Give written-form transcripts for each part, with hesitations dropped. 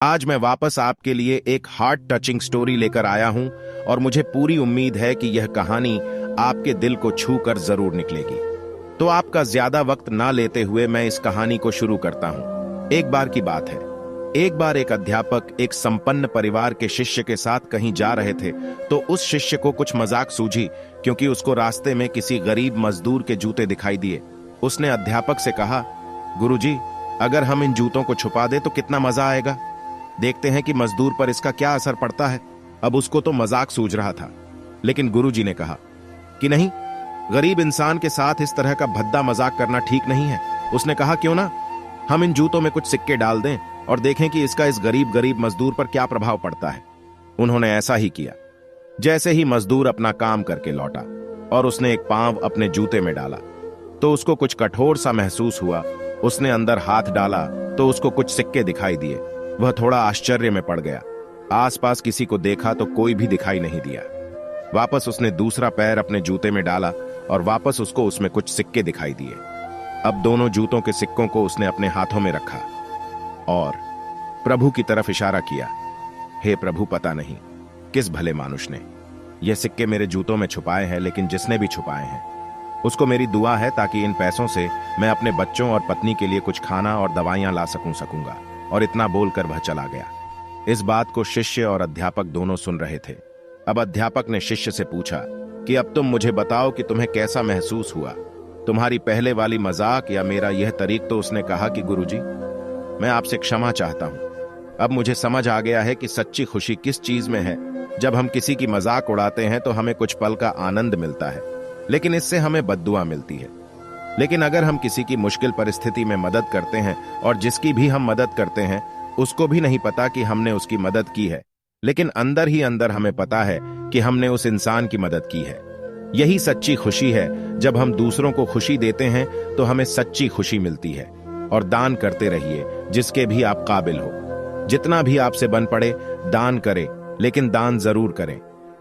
आज मैं वापस आपके लिए एक हार्ट टचिंग स्टोरी लेकर आया हूं और मुझे पूरी उम्मीद है कि यह कहानी आपके दिल को छू कर जरूर निकलेगी। तो आपका ज्यादा वक्त ना लेते हुए मैं इस कहानी को शुरू करता हूं। एक बार की बात है। एक बार एक अध्यापक एक संपन्न परिवार के शिष्य के साथ कहीं जा रहे थे तो उस शिष्य को कुछ मजाक सूझी क्योंकि उसको रास्ते में किसी गरीब मजदूर के जूते दिखाई दिए। उसने अध्यापक से कहा, गुरुजी, अगर हम इन जूतों को छुपा दे तो कितना मजा आएगा। देखते हैं कि मजदूर पर इसका क्या असर पड़ता है। अब उसको तो मजाक सूझ रहा था, लेकिन गुरुजी ने कहा कि नहीं, गरीब इंसान के साथ इस तरह का भद्दा मजाक करना ठीक नहीं है। उसने कहा, क्यों ना हम इन जूतों में कुछ सिक्के डाल दें और देखें कि इसका इस गरीब मजदूर पर क्या प्रभाव पड़ता है। उन्होंने ऐसा ही किया। जैसे ही मजदूर अपना काम करके लौटा और उसने एक पांव अपने जूते में डाला तो उसको कुछ कठोर सा महसूस हुआ। उसने अंदर हाथ डाला तो उसको कुछ सिक्के दिखाई दिए। वह थोड़ा आश्चर्य में पड़ गया। आसपास किसी को देखा तो कोई भी दिखाई नहीं दिया। वापस उसने दूसरा पैर अपने जूते में डाला और वापस उसको उसमें कुछ सिक्के दिखाई दिए। अब दोनों जूतों के सिक्कों को उसने अपने हाथों में रखा और प्रभु की तरफ इशारा किया। हे प्रभु, पता नहीं किस भले मानुष ने यह सिक्के मेरे जूतों में छुपाए हैं, लेकिन जिसने भी छुपाए हैं उसको मेरी दुआ है ताकि इन पैसों से मैं अपने बच्चों और पत्नी के लिए कुछ खाना और दवाइयां ला सकूंगा। और इतना बोलकर वह चला गया। इस बात को शिष्य और अध्यापक दोनों सुन रहे थे। अब अध्यापक ने शिष्य से पूछा कि अब तुम मुझे बताओ कि तुम्हें कैसा महसूस हुआ, तुम्हारी पहले वाली मजाक या मेरा यह तरीक। तो उसने कहा कि गुरुजी, मैं आपसे क्षमा चाहता हूं। अब मुझे समझ आ गया है कि सच्ची खुशी किस चीज में है। जब हम किसी की मजाक उड़ाते हैं तो हमें कुछ पल का आनंद मिलता है, लेकिन इससे हमें बद्दुआ मिलती है। लेकिन अगर हम किसी की मुश्किल परिस्थिति में मदद करते हैं और जिसकी भी हम मदद करते हैं उसको भी नहीं पता कि हमने उसकी मदद की है, लेकिन अंदर ही अंदर हमें पता है कि हमने उस इंसान की मदद की है। यही सच्ची खुशी है। जब हम दूसरों को खुशी देते हैं तो हमें सच्ची खुशी मिलती है। और दान करते रहिए जिसके भी आप काबिल हो। जितना भी आपसे बन पड़े दान करें, लेकिन दान जरूर करें।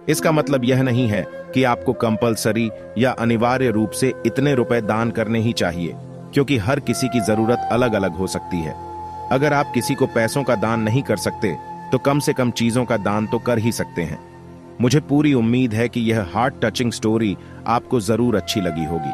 इसका मतलब यह नहीं है कि आपको कंपलसरी या अनिवार्य रूप से इतने रुपए दान करने ही चाहिए, क्योंकि हर किसी की जरूरत अलग अलग हो सकती है। अगर आप किसी को पैसों का दान नहीं कर सकते तो कम से कम चीजों का दान तो कर ही सकते हैं। मुझे पूरी उम्मीद है कि यह हार्ट टचिंग स्टोरी आपको जरूर अच्छी लगी होगी।